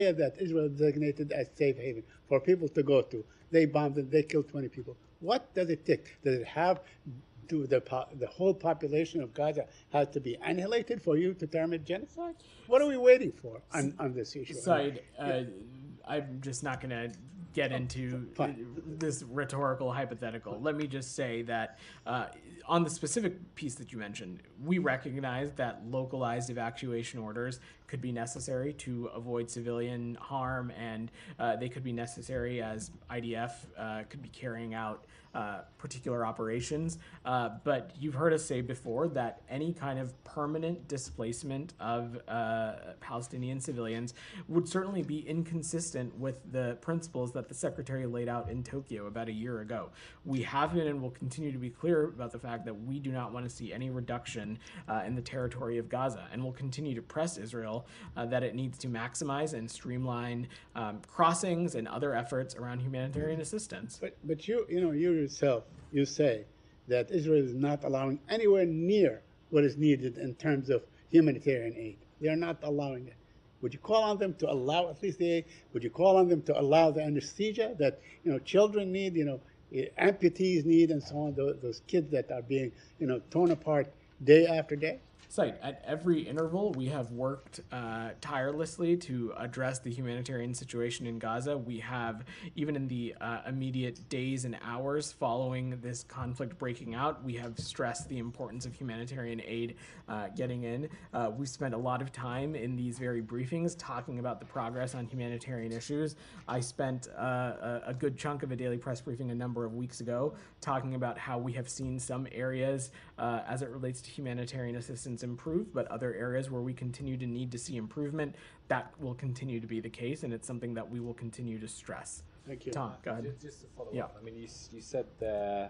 that Israel designated as safe haven for people to go to. They bombed it. They killed 20 people. What does it take? Does it have do the whole population of Gaza has to be annihilated for you to term it genocide? What are we waiting for on this issue? Said, I'm just not going to get into this rhetorical hypothetical. Let me just say that on the specific piece that you mentioned, we recognize that localized evacuation orders could be necessary to avoid civilian harm, and they could be necessary as IDF could be carrying out particular operations. But you've heard us say before that any kind of permanent displacement of Palestinian civilians would certainly be inconsistent with the principles that the Secretary laid out in Tokyo about a year ago. We have been and will continue to be clear about the fact that we do not want to see any reduction in the territory of Gaza, and will continue to press Israel that it needs to maximize and streamline crossings and other efforts around humanitarian assistance. But you yourself, you say that Israel is not allowing anywhere near what is needed in terms of humanitarian aid. They are not allowing it. Would you call on them to allow at least the aid? Would you call on them to allow the anesthesia that children need, amputees need, and so on? Those kids that are being torn apart day after day. Site. At every interval, we have worked tirelessly to address the humanitarian situation in Gaza. We have, even in the immediate days and hours following this conflict breaking out, we have stressed the importance of humanitarian aid getting in. We've spent a lot of time in these very briefings talking about the progress on humanitarian issues. I spent a good chunk of a daily press briefing a number of weeks ago talking about how we have seen some areas as it relates to humanitarian assistance improve, but other areas where we continue to need to see improvement, that will continue to be the case, and it's something that we will continue to stress. Thank you. Tom, go ahead. Just to follow up, I mean, you said there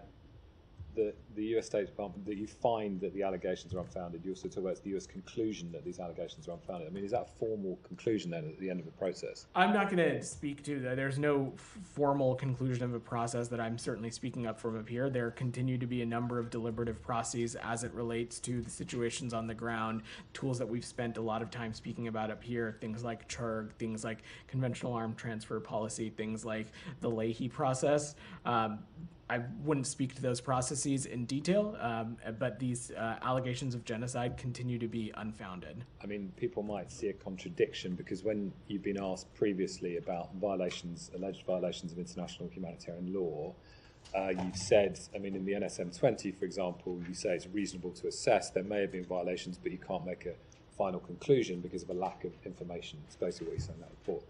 that the US State Department, that you find that the allegations are unfounded. You also talk about the US conclusion that these allegations are unfounded. I mean, is that a formal conclusion then at the end of the process? I'm not going to speak to that. There's no formal conclusion of a process that I'm certainly speaking up from up here. There continue to be a number of deliberative processes as it relates to the situations on the ground, tools that we've spent a lot of time speaking about up here, things like CHURG, things like conventional arm transfer policy, things like the Leahy process. I wouldn't speak to those processes in detail, but these allegations of genocide continue to be unfounded. I mean, people might see a contradiction because when you've been asked previously about alleged violations of international humanitarian law, you've said, I mean, in the NSM-20, for example, you say it's reasonable to assess there may have been violations, but you can't make a final conclusion because of a lack of information. It's basically what you say in that report.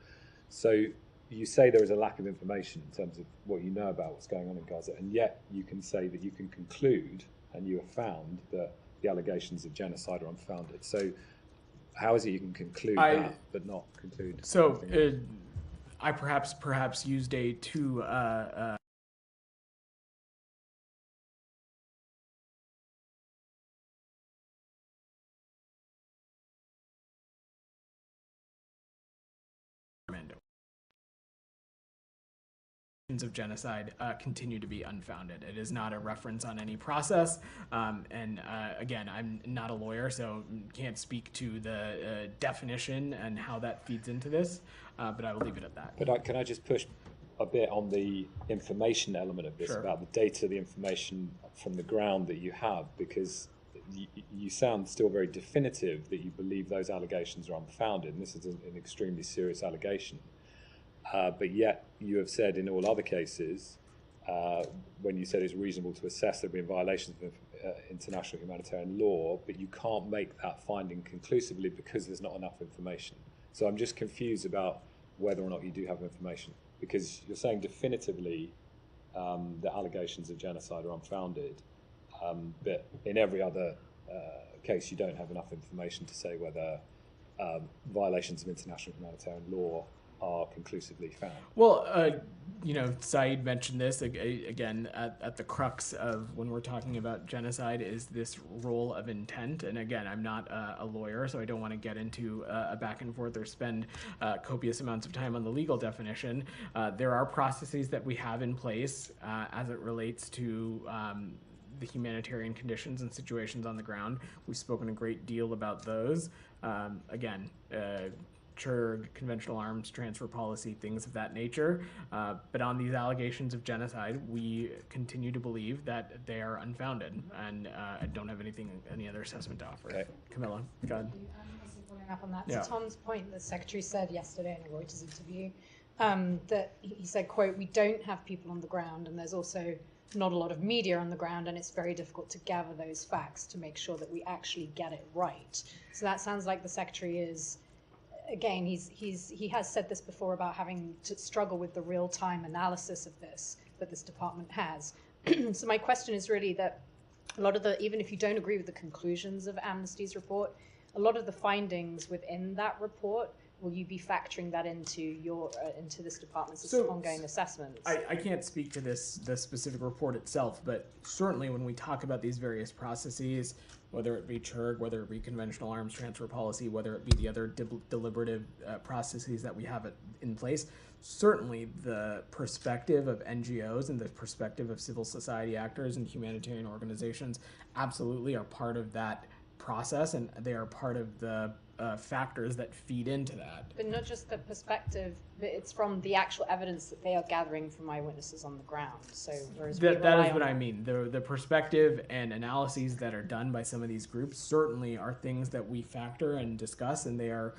So you say there is a lack of information in terms of what you know about what's going on in Gaza, and yet you can say that you can conclude, and you have found, that the allegations of genocide are unfounded. So how is it you can conclude that, but not conclude? So I perhaps used a too of genocide continue to be unfounded. It is not a reference on any process, and again, I'm not a lawyer, so can't speak to the definition and how that feeds into this, but I will leave it at that. But can I just push a bit on the information element of this, Sure. About the data, the information from the ground that you have, because you sound still very definitive that you believe those allegations are unfounded, and this is an extremely serious allegation. But yet you have said in all other cases, when you said it's reasonable to assess there have been violations of international humanitarian law, but you can't make that finding conclusively because there's not enough information. So I'm just confused about whether or not you do have information, because you're saying definitively the allegations of genocide are unfounded, but in every other case you don't have enough information to say whether violations of international humanitarian law are conclusively found. Well, Saeed mentioned this again at the crux of when we're talking about genocide is this role of intent. And again, I'm not a lawyer, so I don't want to get into a back and forth or spend copious amounts of time on the legal definition. There are processes that we have in place as it relates to the humanitarian conditions and situations on the ground. We've spoken a great deal about those. Again, CHRG, conventional arms transfer policy, things of that nature. But on these allegations of genocide, we continue to believe that they are unfounded, and I don't have any other assessment to offer. Okay. Camilla, go ahead. Also following up on that, Yeah. to Tom's point, the Secretary said yesterday in a Reuters interview that he said, quote, "We don't have people on the ground, and there's also not a lot of media on the ground, and it's very difficult to gather those facts to make sure that we actually get it right." So that sounds like the Secretary is, again, he has said this before about having to struggle with the real-time analysis of this that this department has. So my question is really that a lot of even if you don't agree with the conclusions of Amnesty's report, a lot of the findings within that report, will you be factoring that into this department's ongoing assessments? I can't speak to the specific report itself, but certainly when we talk about these various processes, whether it be CHRG, whether it be conventional arms transfer policy, whether it be the other deliberative processes that we have in place, certainly the perspective of NGOs and the perspective of civil society actors and humanitarian organizations absolutely are part of that process, and they are part of the factors that feed into that. But not just the perspective, but it's from the actual evidence that they are gathering from eyewitnesses on the ground. So whereas that is what I mean. The perspective and analyses that are done by some of these groups certainly are things that we factor and discuss, and they're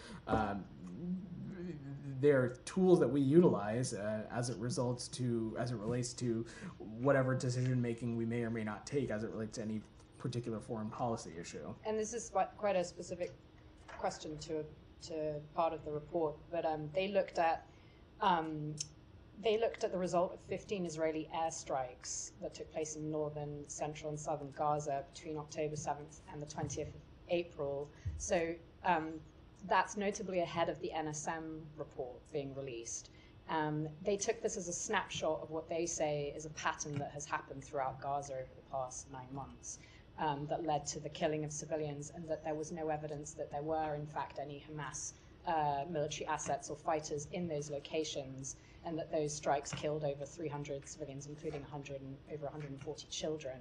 tools that we utilize as it relates to whatever decision making we may or may not take as it relates to any particular foreign policy issue. And this is quite a specific question to part of the report, but they looked at the result of 15 Israeli airstrikes that took place in northern, central, and southern Gaza between October 7th and the 20th of April. So that's notably ahead of the NSM report being released. They took this as a snapshot of what they say is a pattern that has happened throughout Gaza over the past 9 months. That led to the killing of civilians, and that there was no evidence that there were, in fact, any Hamas military assets or fighters in those locations, and that those strikes killed over 300 civilians, including over 140 children.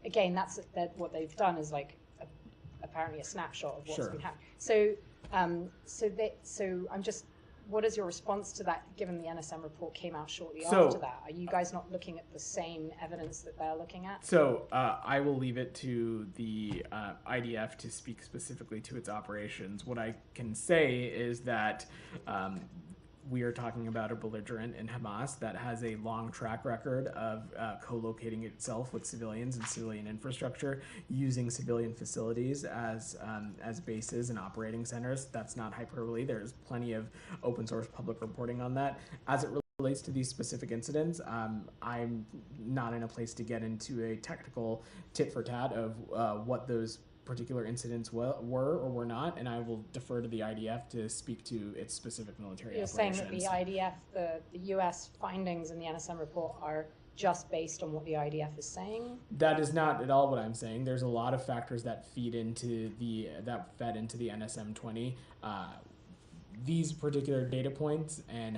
Again, that's what they've done is apparently a snapshot of what's been happening. So I'm just. What is your response to that, given the NSM report came out shortly after that? Are you guys not looking at the same evidence that they're looking at? So I will leave it to the IDF to speak specifically to its operations. What I can say is that we are talking about a belligerent in Hamas that has a long track record of co-locating itself with civilians and civilian infrastructure, using civilian facilities as bases and operating centers. That's not hyperbole. There's plenty of open source public reporting on that. As it relates to these specific incidents, I'm not in a place to get into a technical tit for tat of what those particular incidents were or were not, and I will defer to the IDF to speak to its specific military operations. You're saying that the IDF, the U.S. findings in the NSM report are just based on what the IDF is saying? That is not at all what I'm saying. There's a lot of factors that fed into the NSM 20. These particular data points and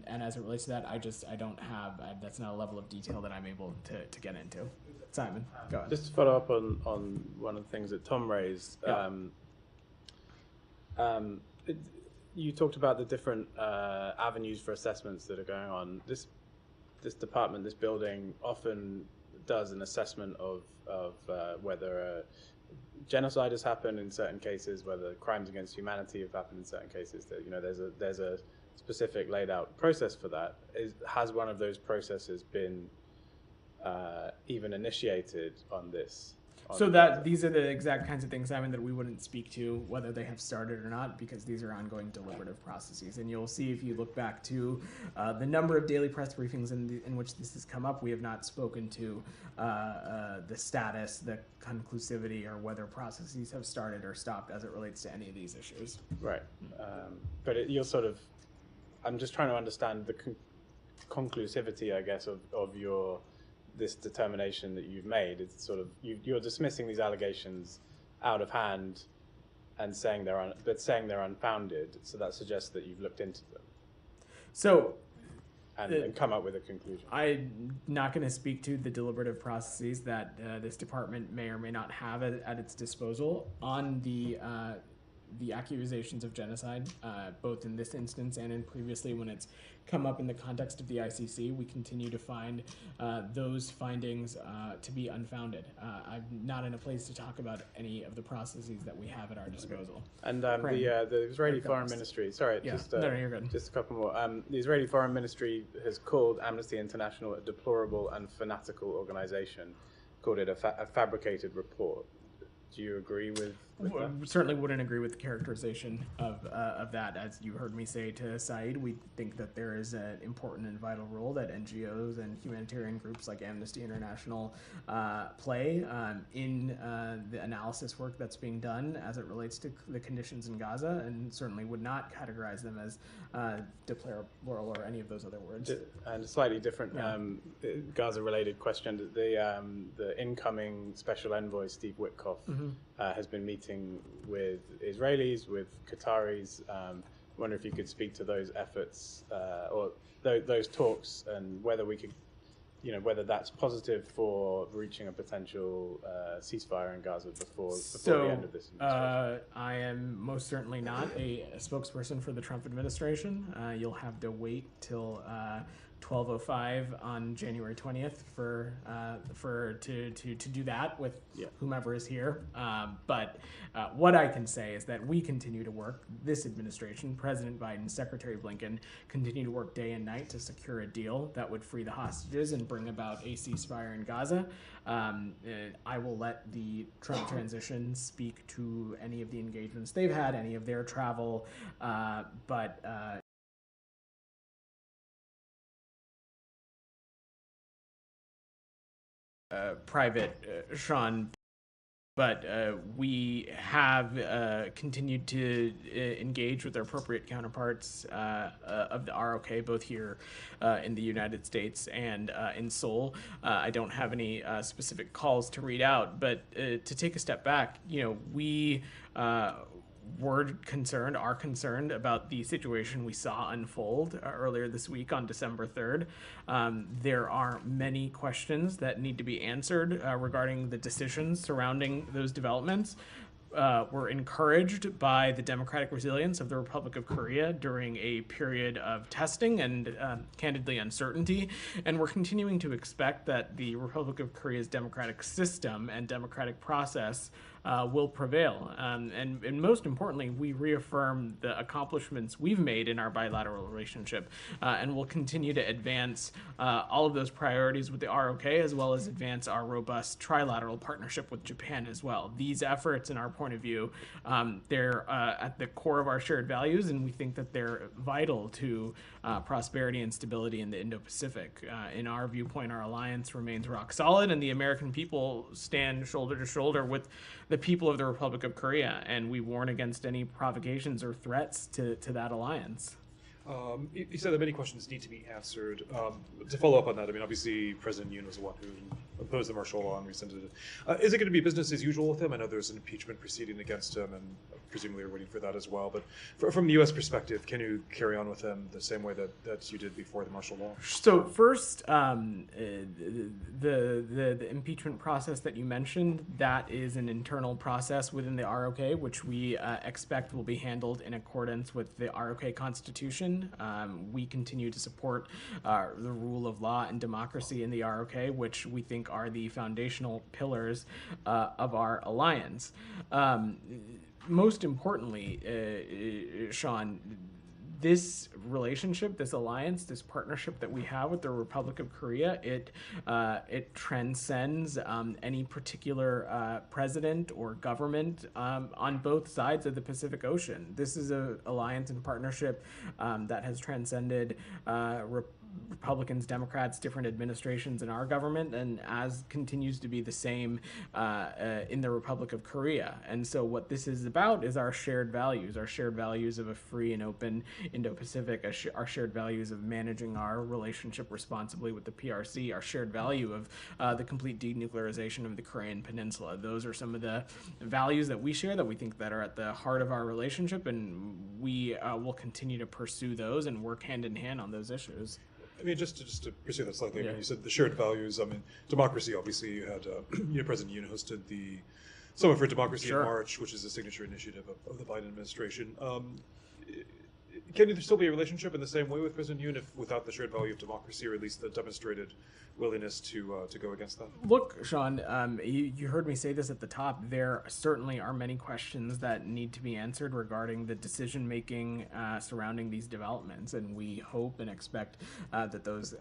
as it relates to that, I don't have that's not a level of detail that I'm able to get into. Simon, go ahead. Just to follow up on one of the things that Tom raised, Yeah. You talked about the different avenues for assessments that are going on. This department, this building, often does an assessment of whether genocide has happened in certain cases, whether crimes against humanity have happened in certain cases. That there's a specific laid out process for that. Has one of those processes been even initiated on this? So these are the exact kinds of things, Simon, that we wouldn't speak to whether they have started or not, because these are ongoing deliberative processes. And you'll see if you look back to the number of daily press briefings in which this has come up, we have not spoken to the status, the conclusivity, or whether processes have started or stopped as it relates to any of these issues. Right, but I'm just trying to understand the conclusivity, I guess, of this determination that you've made. It's sort of you're dismissing these allegations out of hand and saying they're unfounded. So that suggests that you've looked into them. So. And come up with a conclusion. I'm not going to speak to the deliberative processes that this department may or may not have at its disposal. On the the accusations of genocide, both in this instance and in previously when it's come up in the context of the ICC. We continue to find those findings to be unfounded. I'm not in a place to talk about any of the processes that we have at our disposal. And the Israeli Foreign Ministry, sorry, Yeah. just, No, you're good. just a couple more. The Israeli Foreign Ministry has called Amnesty International a deplorable and fanatical organization, called it a fabricated report. Do you agree with that? Certainly wouldn't agree with the characterization of that. As you heard me say to Saeed, we think that there is an important and vital role that NGOs and humanitarian groups like Amnesty International play in the analysis work that's being done as it relates to the conditions in Gaza, and certainly would not categorize them as deplorable or any of those other words. And a slightly different Yeah. Gaza-related question: the incoming special envoy Steve Witkoff has been meeting with Israelis, with Qataris. I wonder if you could speak to those efforts or those talks, and whether we could, whether that's positive for reaching a potential ceasefire in Gaza before the end of this administration. I am most certainly not a spokesperson for the Trump administration. You'll have to wait till 12:05 on January 20th to do that with whomever is here. But what I can say is that we continue to work. This administration, President Biden, Secretary Blinken, continue to work day and night to secure a deal that would free the hostages and bring about a ceasefire in Gaza. I will let the Trump transition speak to any of the engagements they've had, any of their travel, but private, Sean, but we have continued to engage with their appropriate counterparts of the ROK, both here in the United States and in Seoul. I don't have any specific calls to read out, but to take a step back, we are concerned about the situation we saw unfold earlier this week on December 3rd. There are many questions that need to be answered regarding the decisions surrounding those developments. We're encouraged by the democratic resilience of the Republic of Korea during a period of testing and candidly uncertainty, and we're continuing to expect that the Republic of Korea's democratic system and democratic process will prevail. And most importantly, we reaffirm the accomplishments we've made in our bilateral relationship, and we'll continue to advance all of those priorities with the ROK, as well as advance our robust trilateral partnership with Japan as well. These efforts, in our point of view, they're at the core of our shared values, and we think that they're vital to prosperity and stability in the Indo-Pacific. In our viewpoint, our alliance remains rock solid, and the American people stand shoulder to shoulder with the people of the Republic of Korea, and we warn against any provocations or threats to that alliance. You said that many questions need to be answered. To follow up on that, I mean, obviously President Yoon was the one who imposed the martial law and rescinded it. Is it going to be business as usual with him? I know there's an impeachment proceeding against him, and presumably you're waiting for that as well. But from the U.S. perspective, can you carry on with him the same way that you did before the martial law? So first, the impeachment process that you mentioned, that is an internal process within the ROK, which we expect will be handled in accordance with the ROK Constitution. We continue to support the rule of law and democracy in the ROK, which we think are the foundational pillars of our alliance. Most importantly, Sean, this relationship, this alliance, this partnership that we have with the Republic of Korea, it transcends any particular president or government on both sides of the Pacific Ocean. This is an alliance and partnership that has transcended Republicans, Democrats, different administrations in our government, and as continues to be the same in the Republic of Korea. And so what this is about is our shared values of a free and open Indo-Pacific, our shared values of managing our relationship responsibly with the PRC, our shared value of the complete denuclearization of the Korean Peninsula. Those are some of the values that we share that we think that are at the heart of our relationship, and we will continue to pursue those and work hand in hand on those issues. I mean, just to pursue that slightly, I mean, you said the shared values. I mean, democracy. Obviously, you had President Yoon hosted the Summit for Democracy Sure. in March, which is a signature initiative of the Biden administration. Can there still be a relationship in the same way with President Yoon if without the shared value of democracy, or at least the demonstrated willingness to go against that? Look, Sean, you heard me say this at the top. There certainly are many questions that need to be answered regarding the decision-making surrounding these developments, and we hope and expect that those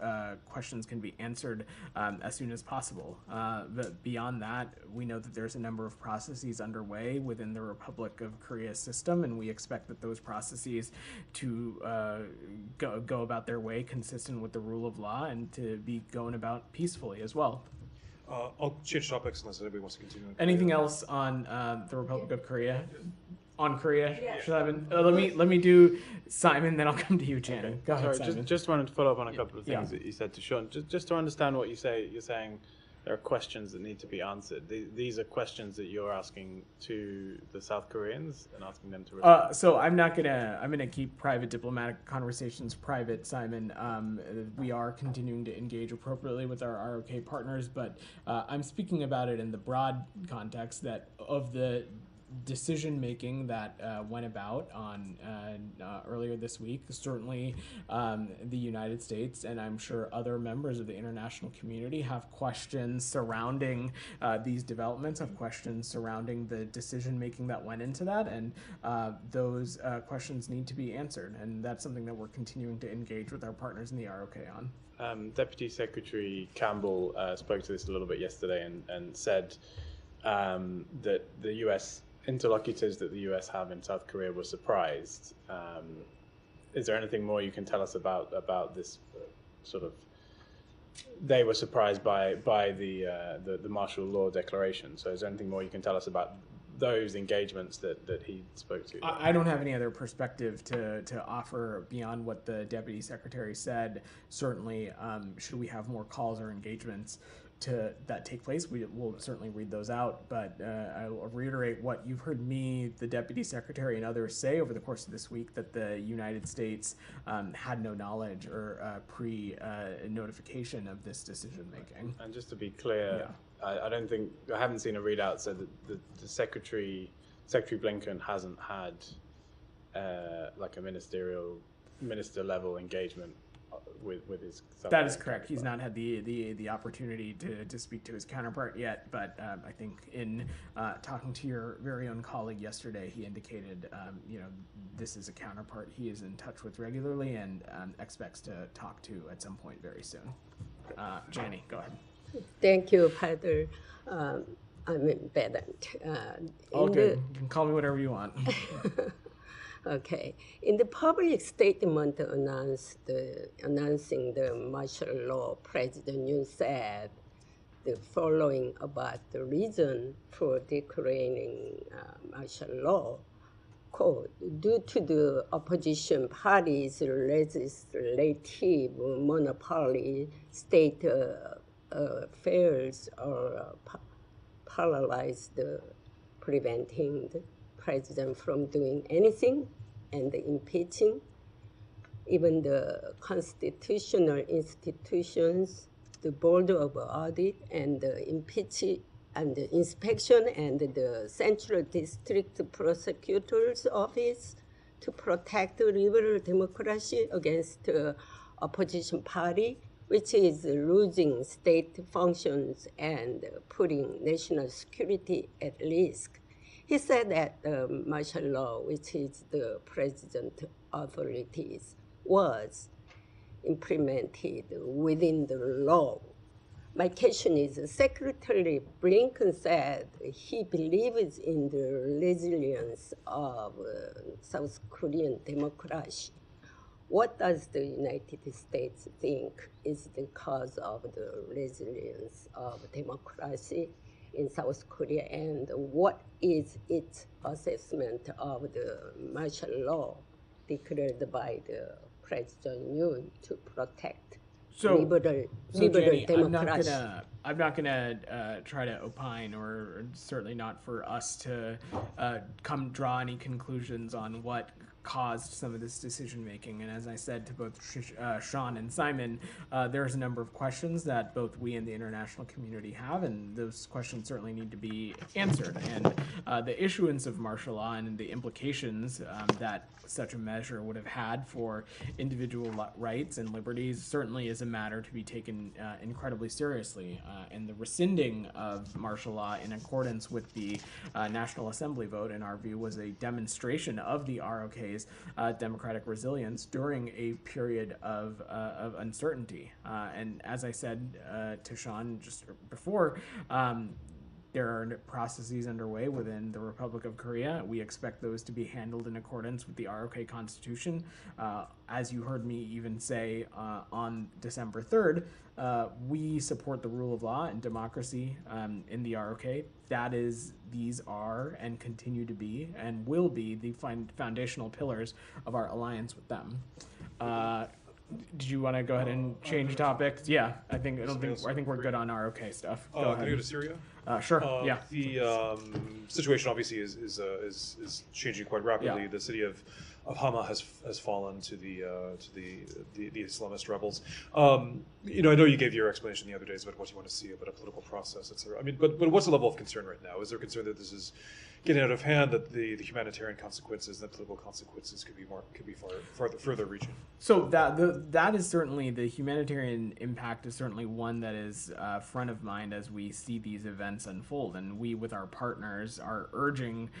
questions can be answered as soon as possible. But beyond that, we know that there's a number of processes underway within the Republic of Korea system, and we expect that those processes to go about their way consistent with the rule of law and to be going about peacefully as well. I'll change topics unless anybody wants to continue. Anything else on the Republic of Korea? On Korea, Simon? Let me do Simon, then I'll come to you, Channing. Go ahead, Sorry, Simon. just wanted to follow up on a couple of things Yeah. that you said to Sean. Just to understand what you say, you're saying there are questions that need to be answered. These are questions that you're asking to the South Koreans and asking them to respond. So I'm gonna keep private diplomatic conversations private, Simon. We are continuing to engage appropriately with our ROK partners, but I'm speaking about it in the broad context that of the decision making that went about on earlier this week. Certainly, the United States and I'm sure other members of the international community have questions surrounding these developments, have questions surrounding the decision making that went into that, and those questions need to be answered. And that's something that we're continuing to engage with our partners in the ROK on. Deputy Secretary Campbell spoke to this a little bit yesterday and said that the U.S. interlocutors that the U.S. have in South Korea were surprised. Is there anything more you can tell us about this sort of? They were surprised by the martial law declaration. So is there anything more you can tell us about those engagements that he spoke to? I don't have any other perspective to offer beyond what the Deputy Secretary said. Certainly, should we have more calls or engagements that take place, we will certainly read those out. But I will reiterate what you've heard me, the Deputy Secretary, and others say over the course of this week, that the United States had no knowledge or pre-notification of this decision making. And just to be clear, I haven't seen a readout so that the Secretary Blinken hasn't had like a minister level engagement with his. That is correct. He's not had the opportunity to speak to his counterpart yet, but I think in talking to your very own colleague yesterday, he indicated this is a counterpart he is in touch with regularly and expects to talk to at some point very soon. Janie, go ahead. Thank you, Father. I'm Vedant. All good. You can call me whatever you want. Okay. In the public statement announcing the martial law, President Yoon said the following about the reason for declaring martial law. Quote, due to the opposition party's legislative monopoly, state affairs are paralyzed, preventing the president from doing anything and impeaching. Even the constitutional institutions, the Board of Audit and the inspection and the Central District Prosecutor's Office to protect liberal democracy against the opposition party, which is losing state functions and putting national security at risk. He said that the martial law, which is the president authorities, was implemented within the law. My question is, Secretary Blinken said he believes in the resilience of South Korean democracy. What does the United States think is the cause of the resilience of democracy in South Korea, and what is its assessment of the martial law declared by the President Yoon to protect liberal Jenny, democracy? I'm not gonna try to opine, or certainly not for us to draw any conclusions on what caused some of this decision making. And as I said to both Sean and Simon, there's a number of questions that both we and the international community have, and those questions certainly need to be answered. And the issuance of martial law and the implications that such a measure would have had for individual rights and liberties certainly is a matter to be taken incredibly seriously. And the rescinding of martial law in accordance with the National Assembly vote, in our view, was a demonstration of the ROK's democratic resilience during a period of uncertainty. And as I said to Sean just before, there are processes underway within the Republic of Korea. We expect those to be handled in accordance with the ROK Constitution. As you heard me even say on December 3rd, we support the rule of law and democracy in the ROK. These are and continue to be and will be the foundational pillars of our alliance with them. Did you want to go ahead and change topics? Yeah, I think we're good on ROK stuff. Go ahead. Can I go to Syria? Sure. Yeah. The situation obviously is changing quite rapidly. Yeah. The city of Hama has fallen to the Islamist rebels. I know you gave your explanation the other days about what you want to see about a political process, etc. I mean, but what's the level of concern right now? Is there concern that this is getting out of hand, that the humanitarian consequences, the political consequences could be further reaching? So that is certainly, the humanitarian impact is certainly one that is front of mind as we see these events unfold, and we, with our partners, are urging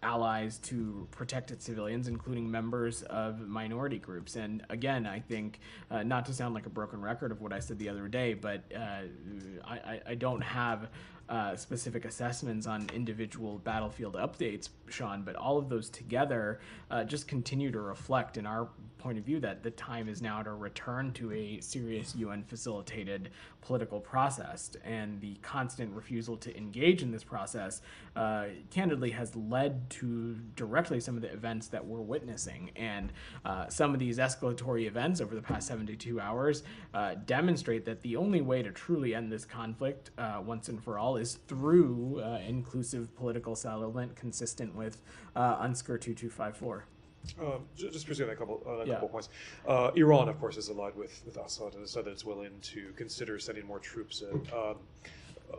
allies to protect its civilians, including members of minority groups. And again, I think, not to sound like a broken record of what I said the other day, but I don't have specific assessments on individual battlefield updates, Sean, but all of those together just continue to reflect, in our point of view, that the time is now to return to a serious UN-facilitated political process. And the constant refusal to engage in this process candidly has led to directly some of the events that we're witnessing. And some of these escalatory events over the past 72 hours demonstrate that the only way to truly end this conflict once and for all is through inclusive political settlement consistent with UNSCR 2254. Just pursuing a couple points. Iran, of course, is allied with Assad and said that it's willing to consider sending more troops in.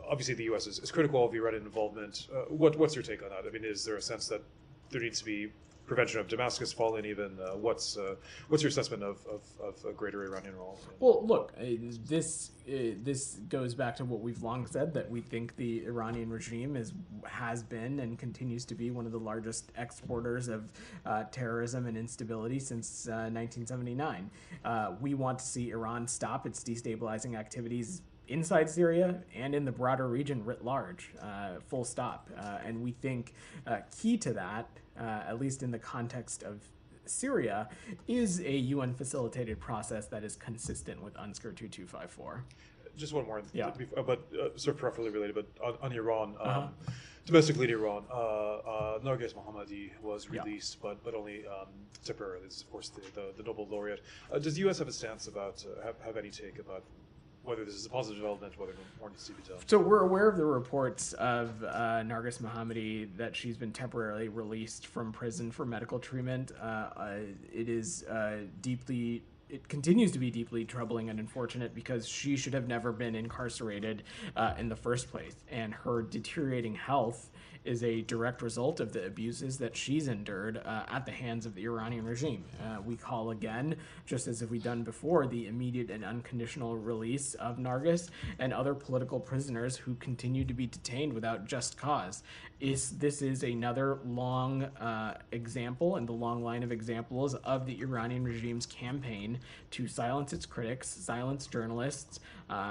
Obviously, the U.S. is critical of Iranian involvement. What's your take on that? I mean, is there a sense that there needs to be prevention of Damascus falling? Even what's your assessment of a greater Iranian role? Well, look, this goes back to what we've long said, that we think the Iranian regime has been and continues to be one of the largest exporters of terrorism and instability since 1979. We want to see Iran stop its destabilizing activities inside Syria and in the broader region writ large, full stop. And we think key to that, at least in the context of Syria, is a UN-facilitated process that is consistent with UNSCR 2254. Just one more, Yeah. but sort of peripherally related, but on Iran, domestically in Iran, Narges Mohammadi was released, but only temporarily. This is, of course, the Nobel laureate. Does the U.S. have a stance about, have any take about whether this is a positive development, whether more needs to be done? So we're aware of the reports of Narges Mohammadi, that she's been temporarily released from prison for medical treatment. It continues to be deeply troubling and unfortunate, because she should have never been incarcerated in the first place. And her deteriorating health is a direct result of the abuses that she's endured at the hands of the Iranian regime. We call again, just as if we've done before, the immediate and unconditional release of Narges and other political prisoners who continue to be detained without just cause. This is another long example in the long line of examples of the Iranian regime's campaign to silence its critics, silence journalists,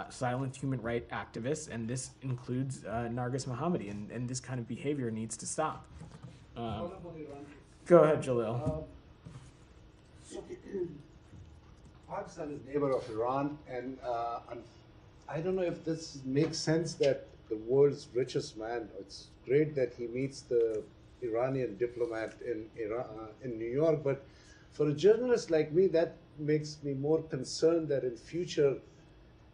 silence human rights activists, and this includes Narges Mohammadi, and this kind of behavior needs to stop. Go ahead, Jalil. Pakistan is neighbor of Iran, and I don't know if this makes sense that the world's richest man, it's great that he meets the Iranian diplomat in New York, but for a journalist like me, that makes me more concerned that in future,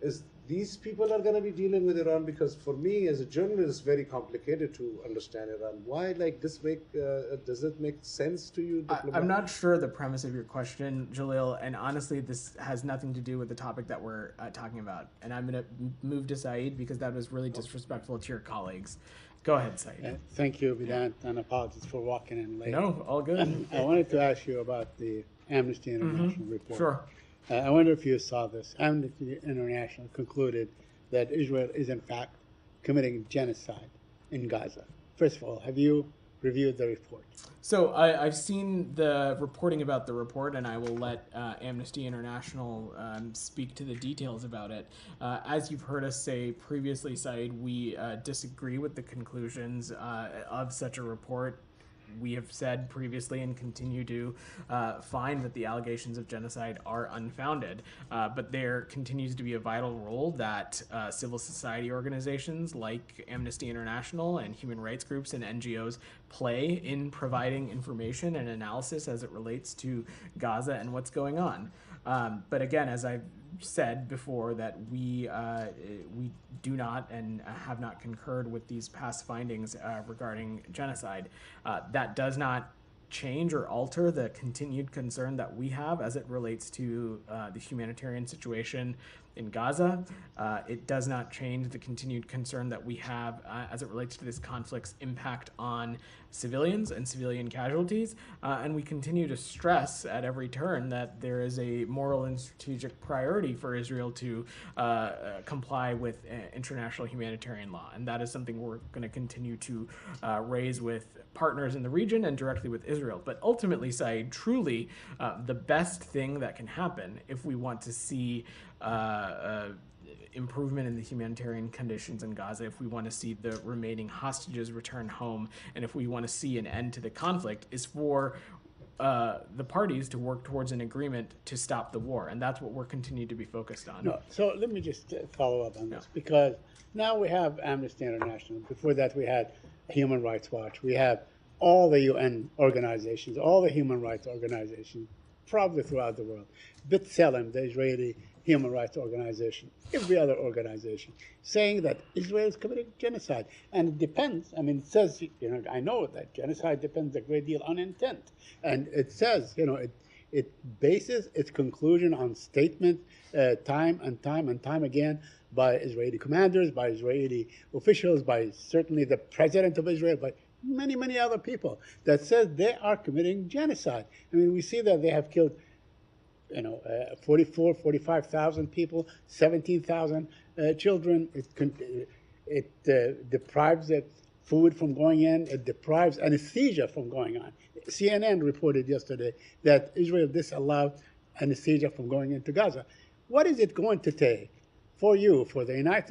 is these people are going to be dealing with Iran? Because for me, as a journalist, it's very complicated to understand Iran. Why, like this, does it make sense to you? I'm not sure the premise of your question, Jalil, and honestly, this has nothing to do with the topic that we're talking about. And I'm going to move to Saeed because that was really disrespectful to your colleagues. Go ahead, Saeed. Thank you, Vedant, and apologies for walking in late. No, all good. I wanted to ask you about the Amnesty International report. Sure. I wonder if you saw this. Amnesty International concluded that Israel is in fact committing genocide in Gaza. First of all, have you reviewed the report? So I've seen the reporting about the report, and I will let Amnesty International speak to the details about it. As you've heard us say previously, Saeed, we disagree with the conclusions of such a report. We have said previously and continue to find that the allegations of genocide are unfounded, but there continues to be a vital role that civil society organizations like Amnesty International and human rights groups and NGOs play in providing information and analysis as it relates to Gaza and what's going on. But again, as I've said before, that we do not and have not concurred with these past findings regarding genocide. That does not change or alter the continued concern that we have as it relates to the humanitarian situation in Gaza. It does not change the continued concern that we have as it relates to this conflict's impact on civilians and civilian casualties. And we continue to stress at every turn that there is a moral and strategic priority for Israel to comply with international humanitarian law. And that is something we're going to continue to raise with partners in the region and directly with Israel. But ultimately, Saeed, truly the best thing that can happen if we want to see improvement in the humanitarian conditions in Gaza, if we want to see the remaining hostages return home, and if we want to see an end to the conflict, is for the parties to work towards an agreement to stop the war. And that's what we're continuing to be focused on. No, so let me just follow up on this, because now we have Amnesty International. Before that, we had Human Rights Watch. We have all the UN organizations, all the human rights organizations, probably throughout the world. B'Tselem, the Israeli human rights organization, every other organization, saying that Israel is committing genocide. And it depends. I mean, it says, I know that genocide depends a great deal on intent. And it says, it bases its conclusion on statements time and time again by Israeli commanders, by Israeli officials, by certainly the president of Israel, by many, many other people that says they are committing genocide. I mean, we see that they have killed 45,000 people, 17,000 children. It deprives food from going in. It deprives anesthesia from going on. CNN reported yesterday that Israel disallowed anesthesia from going into Gaza. What is it going to take for you, for the United